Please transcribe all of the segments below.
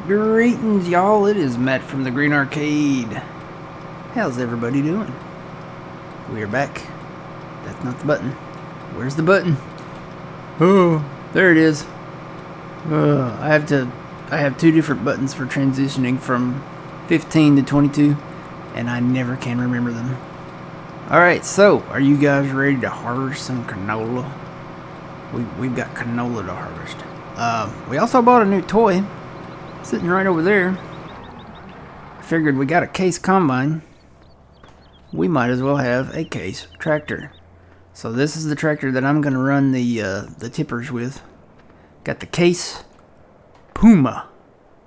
Greetings, y'all. It is Matt from the Green Arcade. How's everybody doing? We're back. That's not the button. Where's the button? Oh, there it is. I have two different buttons for transitioning from 15 to 22, and I never can remember them. Alright, so, are you guys ready to harvest some canola? We've got canola to harvest. We also bought a new toy. Sitting right over there. I figured we got a case combine. We might as well have a case tractor. So this is the tractor that I'm going to run the tippers with. Got the case Puma.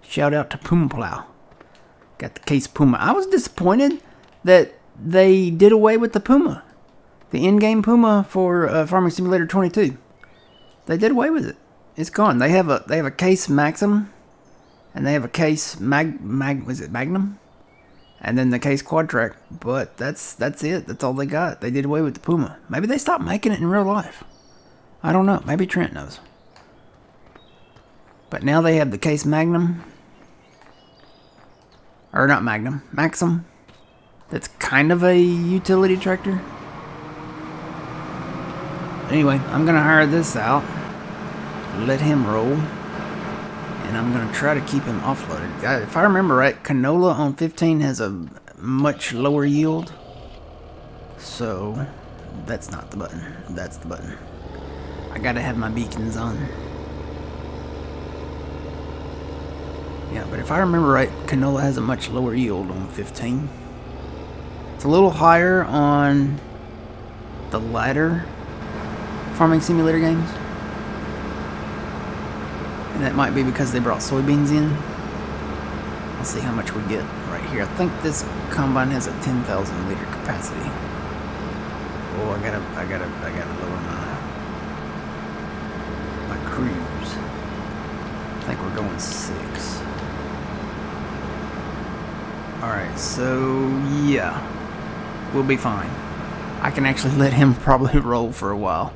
Shout out to Puma Plow. Got the case Puma. I was disappointed that they did away with the Puma. The in-game Puma for Farming Simulator 22. They did away with it. It's gone. They have a case Maxim. And they have a case Magnum? And then the case Quadtrack. But that's it. That's all they got. They did away with the Puma. Maybe they stopped making it in real life. I don't know. Maybe Trent knows. But now they have the case Magnum. Or not Magnum. Maxim. That's kind of a utility tractor. Anyway, I'm going to hire this out. Let him roll. And I'm going to try to keep him offloaded. If I remember right, canola on 15 has a much lower yield. So, that's not the button. That's the button. I got to have my beacons on. Yeah, but if I remember right, canola has a much lower yield on 15. It's a little higher on the latter Farming Simulator games. And that might be because they brought soybeans in. Let's see how much we get right here. I think this combine has a 10,000 liter capacity. Oh, I gotta lower my cruise. I think we're going 6. Alright, so yeah. We'll be fine. I can actually let him probably roll for a while.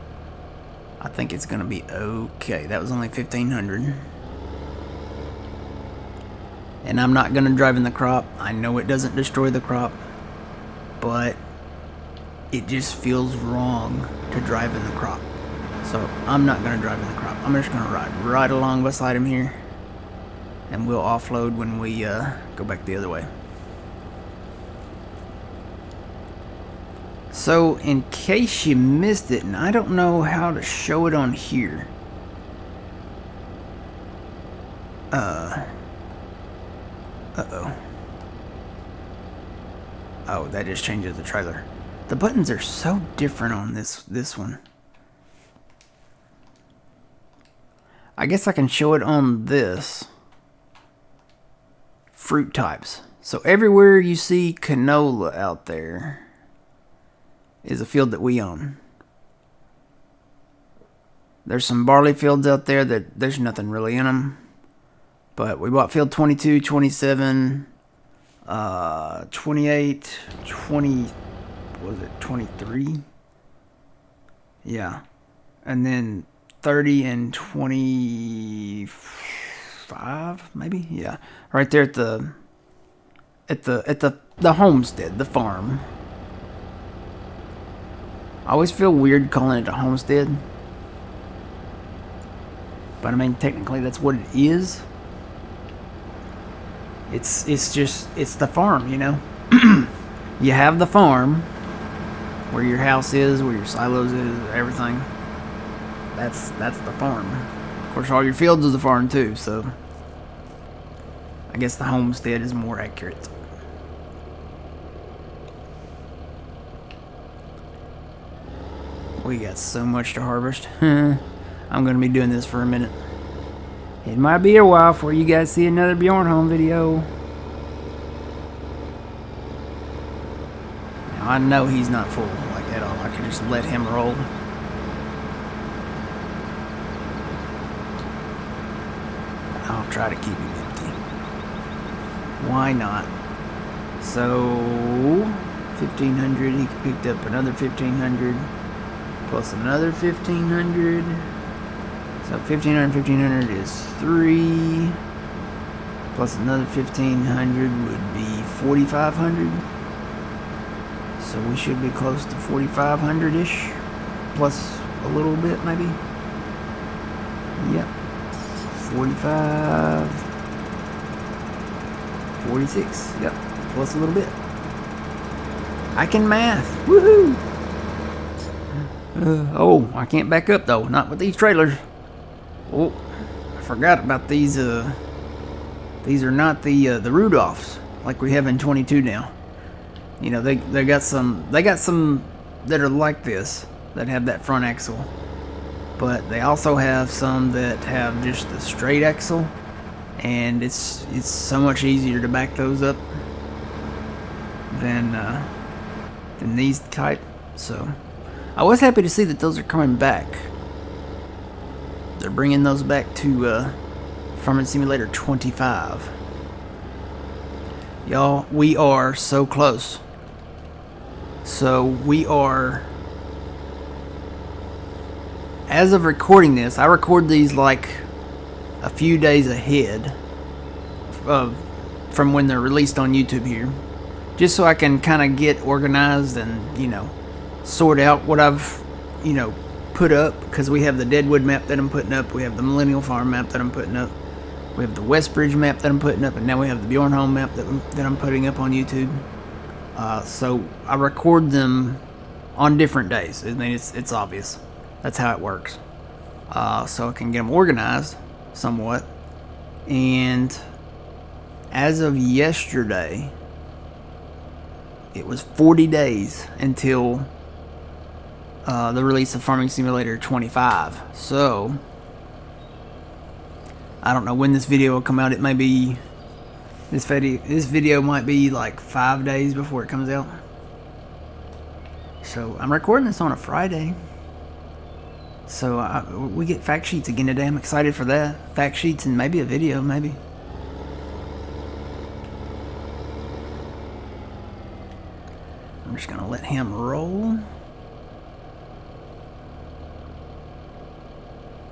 I think it's gonna be okay. That was only 1,500. And I'm not gonna drive in the crop. I know it doesn't destroy the crop, but it just feels wrong to drive in the crop. So I'm not gonna drive in the crop. I'm just gonna ride right along beside him here, and we'll offload when we go back the other way. So, in case you missed it, and I don't know how to show it on here. Uh-oh. Oh, that just changes the trailer. The buttons are so different on this one. I guess I can show it on this. Fruit types. So, everywhere you see canola out there is a field that we own. There's some barley fields out there that there's nothing really in them. But we bought field 22, 27, 28, 20, what was it, 23? Yeah. And then 30 and 25, maybe? Yeah. Right there at the homestead, the farm. I always feel weird calling it a homestead. But I mean, technically that's what it is. It's the farm, you know? You have the farm, where your house is, where your silos is, everything. That's the farm. Of course, all your fields is the farm too, so I guess the homestead is more accurate. We got so much to harvest. I'm going to be doing this for a minute. It might be a while before you guys see another Bjornholm video. Now, I know he's not full like at all. I can just let him roll. I'll try to keep him empty. Why not? So, 1,500. He picked up another 1,500. Plus another 1,500. So 1,500 is 3. plus another 1,500 would be 4,500. So we should be close to 4,500-ish, plus a little bit maybe. Yep, 45, 46. Yep, plus a little bit. I can math. Woohoo! Oh, I can't back up though. Not with these trailers. Oh, I forgot about these. These are not the Rudolphs like we have in 22 now. You know, they got some that are like this, that have that front axle, but they also have some that have just the straight axle, and it's so much easier to back those up than these type. So I was happy to see that those are coming back. They're bringing those back to Farming Simulator 25. Y'all, we are so close. So we are, as of recording this, I record these like a few days ahead of from when they're released on YouTube here, just so I can kind of get organized and, you know, sort out what I've, you know, put up, because we have the Deadwood map that I'm putting up, we have the Millennial Farm map that I'm putting up, we have the Westbridge map that I'm putting up, and now we have the Bjornholm map that I'm putting up on YouTube. So I record them on different days. I mean, it's obvious. That's how it works. So I can get them organized somewhat. And as of yesterday, it was 40 days until the release of Farming Simulator 25. So I don't know when this video will come out. It may be this video might be like 5 days before it comes out. So I'm recording this on a Friday. So we get fact sheets again today. I'm excited for that. Fact sheets and maybe a video, maybe. I'm just gonna let him roll.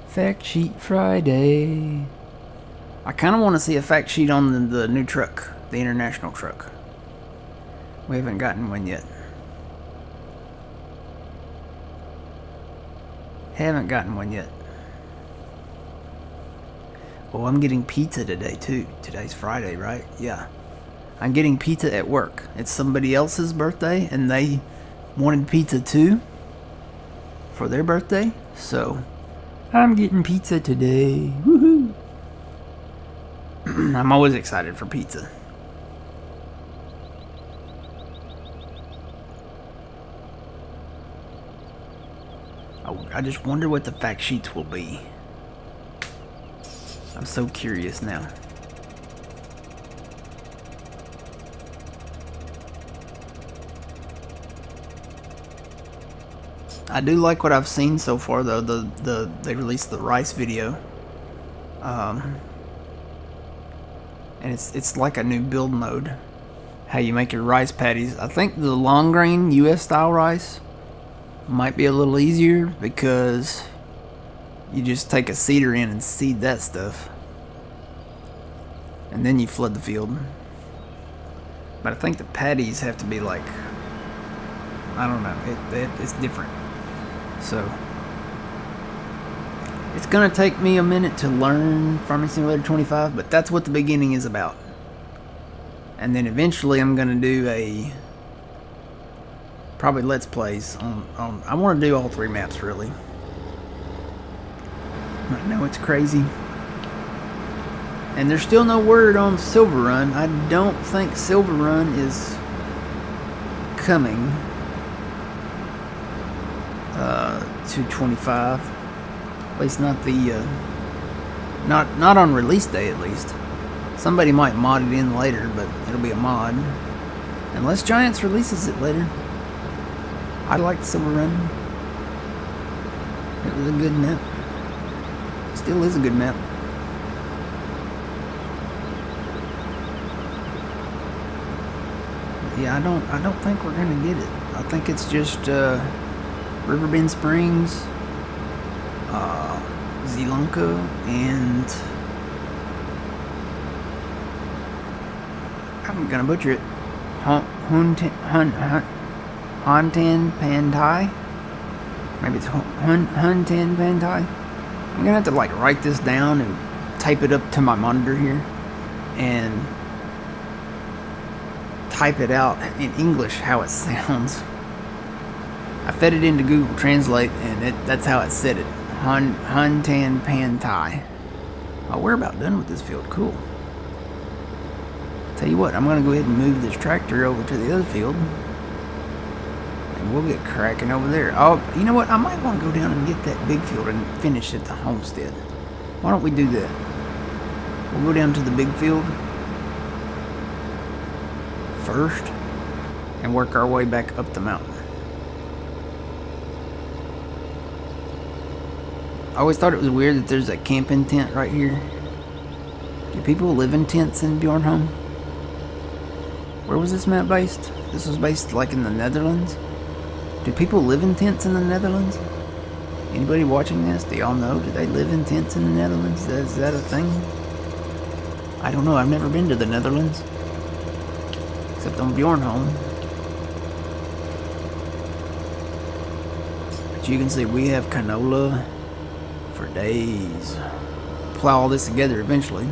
Fact sheet Friday. I kind of want to see a fact sheet on the new truck, the international truck. We haven't gotten one yet. Haven't gotten one yet. Oh, I'm getting pizza today too. Today's Friday, right? Yeah. I'm getting pizza at work. It's somebody else's birthday and they wanted pizza too for their birthday. So I'm getting pizza today. Woohoo! I'm always excited for pizza. I just wonder what the fact sheets will be. I'm so curious now. I do like what I've seen so far though. They released the rice video. And it's like a new build mode. How you make your rice patties. I think the long grain US style rice might be a little easier because you just take a seeder in and seed that stuff. And then you flood the field. But I think the patties have to be like, I don't know, it's different. So it's gonna take me a minute to learn Farming Simulator 25, but that's what the beginning is about. And then eventually I'm gonna do probably Let's Plays on I want to do all 3 maps really. I know it's crazy. And there's still no word on Silver Run. I don't think Silver Run is coming to 25. At least not the not on release day at least. Somebody might mod it in later, but it'll be a mod. Unless Giants releases it later. I liked Silver Run. It was a good map. Still is a good map. Yeah, I don't think we're gonna get it. I think it's just Riverbend Springs, Zelonka, and I'm gonna butcher it. Huntan Pantai. Maybe it's Huntan Pantai. I'm gonna have to like write this down and type it up to my monitor here and type it out in English how it sounds. I fed it into Google Translate and that's how it said it. Huntan Pantai. Oh, we're about done with this field. Cool. Tell you what, I'm gonna go ahead and move this tractor over to the other field. And we'll get cracking over there. Oh, you know what? I might want to go down and get that big field and finish at the homestead. Why don't we do that? We'll go down to the big field first and work our way back up the mountain. I always thought it was weird that there's a camping tent right here. Do people live in tents in Bjornholm? Where was this map based? This was based like in the Netherlands? Do people live in tents in the Netherlands? Anybody watching this? Do y'all know? Do they live in tents in the Netherlands? Is that a thing? I don't know. I've never been to the Netherlands. Except on Bjornholm. But you can see we have canola for days. Plow all this together eventually.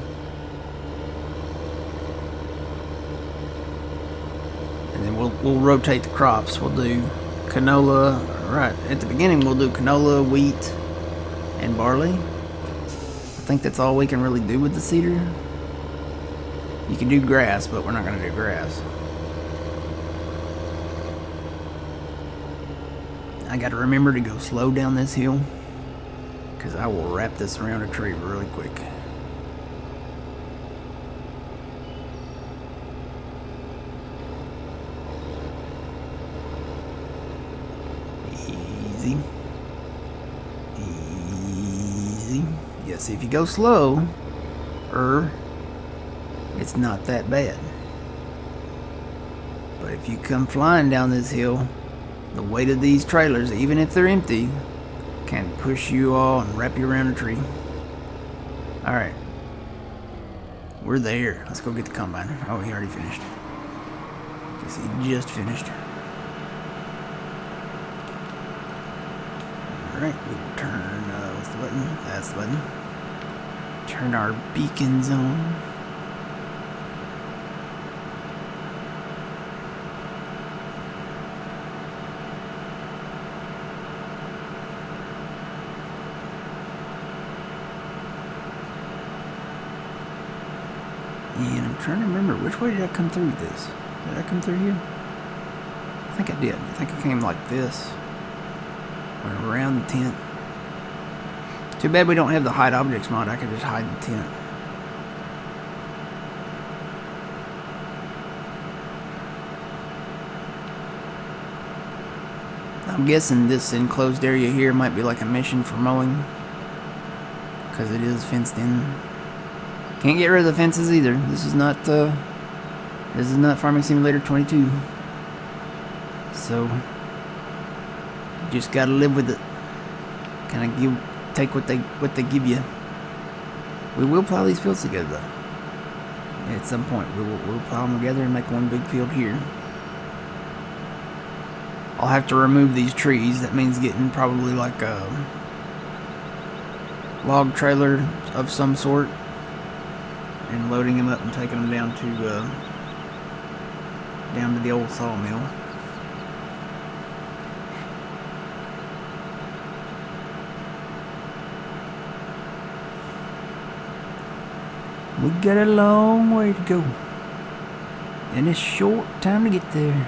And then we'll rotate the crops. We'll do canola, right at the beginning we'll do canola, wheat, and barley. I think that's all we can really do with the cedar. You can do grass, but we're not going to do grass. I got to remember to go slow down this hill because I will wrap this around a tree really quick. Easy. Yes, if you go slow, it's not that bad. But if you come flying down this hill, the weight of these trailers, even if they're empty, can push you all and wrap you around a tree. Alright. We're there. Let's go get the combine. Oh, he already finished. Guess he just finished. Alright, we'll turn, what's the button? That's the button. Turn our beacons on. And I'm trying to remember, which way did I come through this? Did I come through here? I think I did. I think I came like this. Went around the tent. Too bad we don't have the hide objects mod. I could just hide the tent. I'm guessing this enclosed area here might be like a mission for mowing, because it is fenced in. Can't get rid of the fences either. This is not Farming Simulator 22. So you just gotta live with it. Kind of take what they give you. We will plow these fields together though. At some point we'll plow them together and make one big field here. I'll have to remove these trees. That means getting probably like a log trailer of some sort and loading them up and taking them down to the old sawmill. We got a long way to go, and it's short time to get there.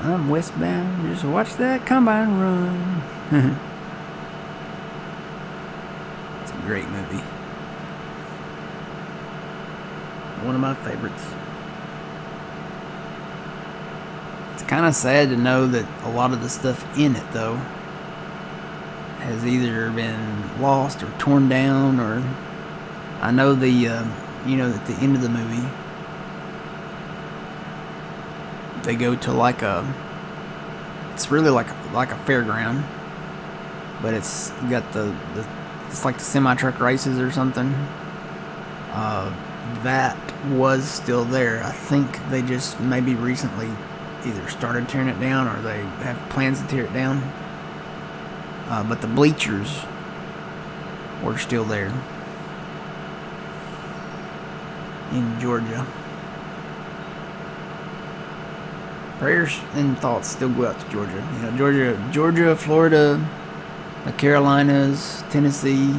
I'm westbound. Just watch that combine run. It's a great movie. One of my favorites. It's kind of sad to know that a lot of the stuff in it, though, has either been lost or torn down, or I know at the end of the movie, they go to like it's really like a fairground, but it's got it's like the semi-truck races or something. That was still there. I think they just maybe recently either started tearing it down or they have plans to tear it down. But the bleachers were still there in Georgia. Prayers and thoughts still go out to Georgia. You know, Georgia, Florida, the Carolinas, Tennessee,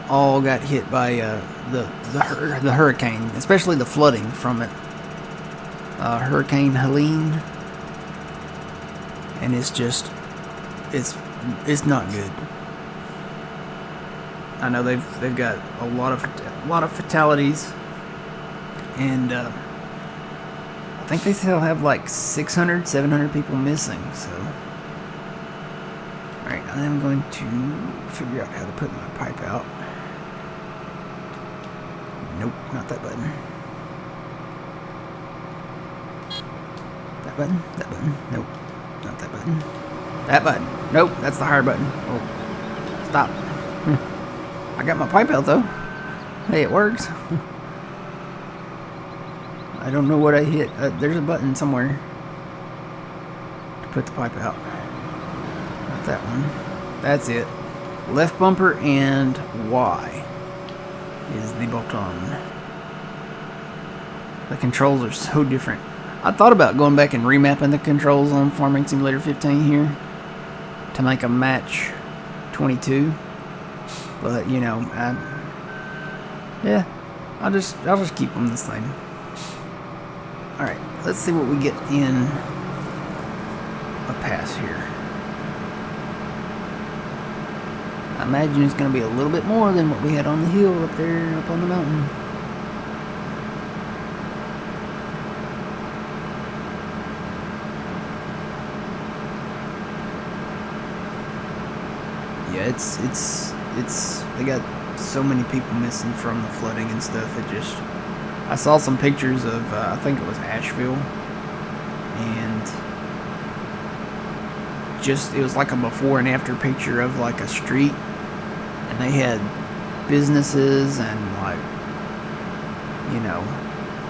all got hit by the hurricane, especially the flooding from it. Hurricane Helene, and it's just it's not good. I know they've got a lot of fatalities, and I think they still have like 600, 700 people missing. So, all right, I am going to figure out how to put my pipe out. Nope, not that button. That button? That button? Nope, not that button. That button. Nope, that's the higher button. Oh, stop. I got my pipe out though. Hey, it works. I don't know what I hit. There's a button somewhere to put the pipe out. Not that one. That's it. Left bumper and Y is the button. The controls are so different. I thought about going back and remapping the controls on Farming Simulator 15 here to make them match 22, but you know, yeah, I'll just keep them the same. All right, let's see what we get in a pass here. I imagine it's going to be a little bit more than what we had on the hill up there, up on the mountain. Yeah, it's they got so many people missing from the flooding and stuff. It just, I saw some pictures of I think it was Asheville, and just it was like a before and after picture of like a street, and they had businesses and like, you know,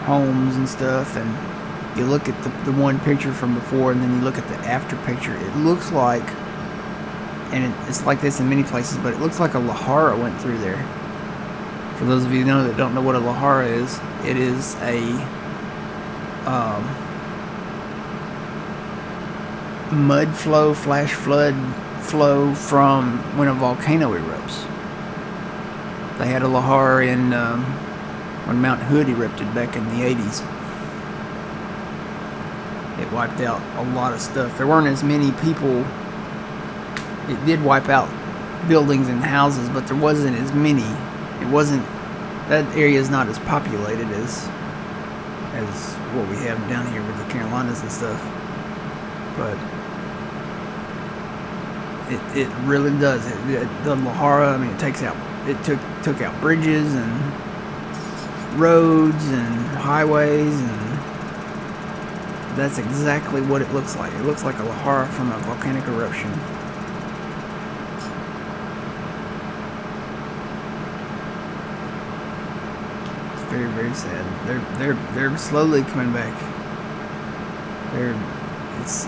homes and stuff, and you look at the one picture from before and then you look at the after picture, it looks like, and it's like this in many places, but it looks like a Lahara went through there. For those of you that don't know what a Lahara is, it is a mud flow, flash flood flow from when a volcano erupts. They had a Lahara in when Mount Hood erupted back in the 80s. It wiped out a lot of stuff. There weren't as many people. It did wipe out buildings and houses, but there wasn't as many. It wasn't, that area is not as populated as what we have down here with the Carolinas and stuff. But it really does. The Lahara, I mean, it took out bridges and roads and highways, and that's exactly what it looks like. It looks like a Lahara from a volcanic eruption. Very, very sad. They're slowly coming back. It's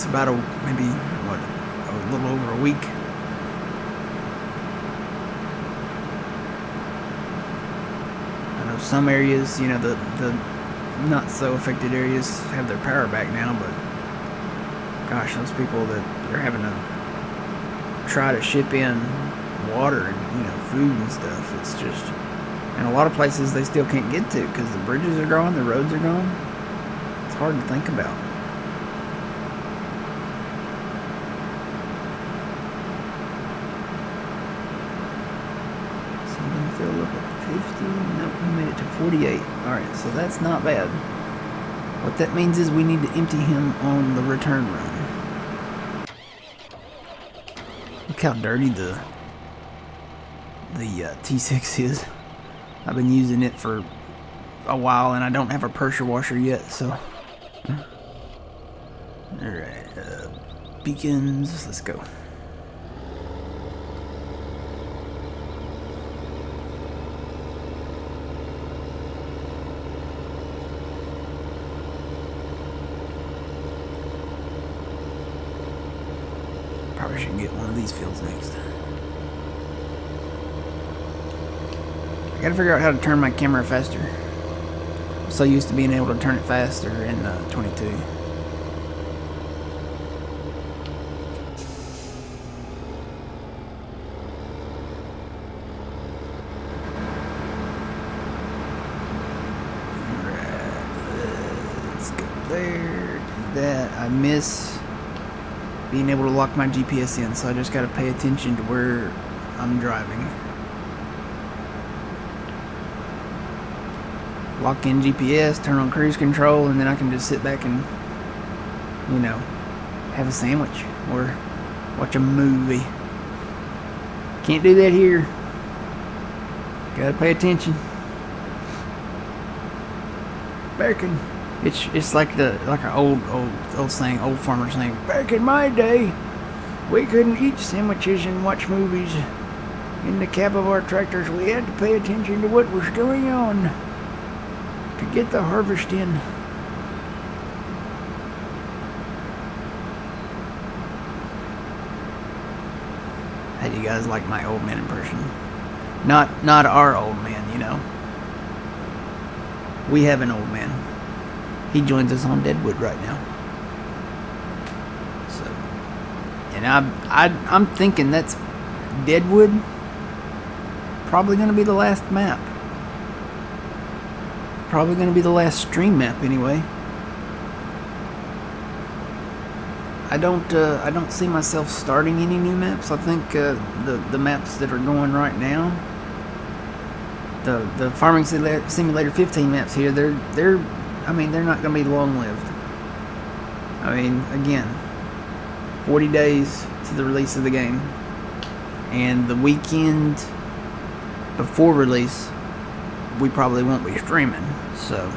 about maybe a little over a week. I know some areas, you know, the not so affected areas have their power back now, but gosh, those people that are having to try to ship in water and, you know, food and stuff, it's just. And a lot of places they still can't get to because the bridges are gone, the roads are gone. It's hard to think about. So I'm going to fill up at 50. Nope, we made it to 48. Alright, so that's not bad. What that means is we need to empty him on the return run. Look how dirty the T6 is. I've been using it for a while, and I don't have a pressure washer yet, so. Alright, beacons, let's go. Probably should get one of these fields next. I gotta figure out how to turn my camera faster. I'm so used to being able to turn it faster in 22. There, do that. I miss being able to lock my GPS in, so I just got to pay attention to where I'm driving. Lock in GPS, turn on cruise control, and then I can just sit back and, you know, have a sandwich or watch a movie. Can't do that here. Gotta pay attention. Bacon. It's like an old saying, old farmer saying. Back in my day, we couldn't eat sandwiches and watch movies in the cab of our tractors. We had to pay attention to what was going on to get the harvest in. How do you guys like my old man impression? Not our old man, you know. We have an old man. He joins us on Deadwood right now. So, and I'm thinking that's Deadwood. Probably going to be the last map. Probably going to be the last stream map anyway. I don't see myself starting any new maps. I think the maps that are going right now, the Farming Simulator 15 maps here, they're not going to be long-lived. I mean, again, 40 days to the release of the game. And the weekend before release, we probably won't be streaming. So,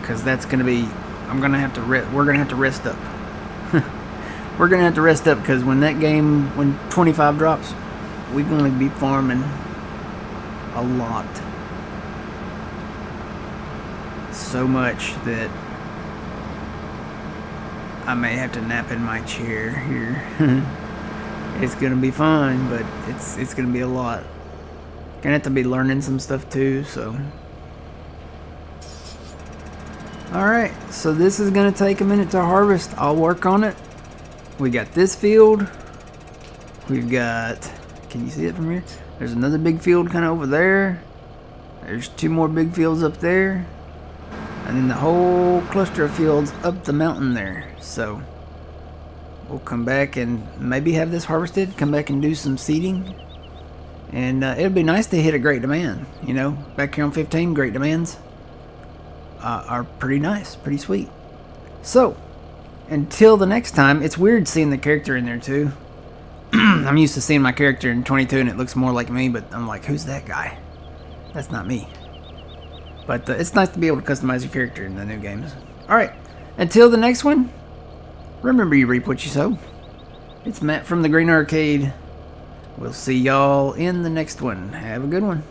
because that's going to be, we're going to have to rest up. We're going to have to rest up because when 25 drops, we're going to be farming a lot. So much that I may have to nap in my chair here. It's gonna be fun, but it's gonna be a lot. Gonna have to be learning some stuff too, so. Alright, so this is gonna take a minute to harvest. I'll work on it. We got this field. We've got, can you see it from here? There's another big field kind of over there. There's 2 more big fields up there. And then the whole cluster of fields up the mountain there. So we'll come back and maybe have this harvested, come back and do some seeding. And it'll be nice to hit a great demand. You know, back here on 15, great demands are pretty nice, pretty sweet. So, until the next time, it's weird seeing the character in there too. I'm used to seeing my character in 22 and it looks more like me, but I'm like, who's that guy? That's not me. But it's nice to be able to customize your character in the new games. Alright, until the next one, remember you reap what you sow. It's Matt from the Green Arcade. We'll see y'all in the next one. Have a good one.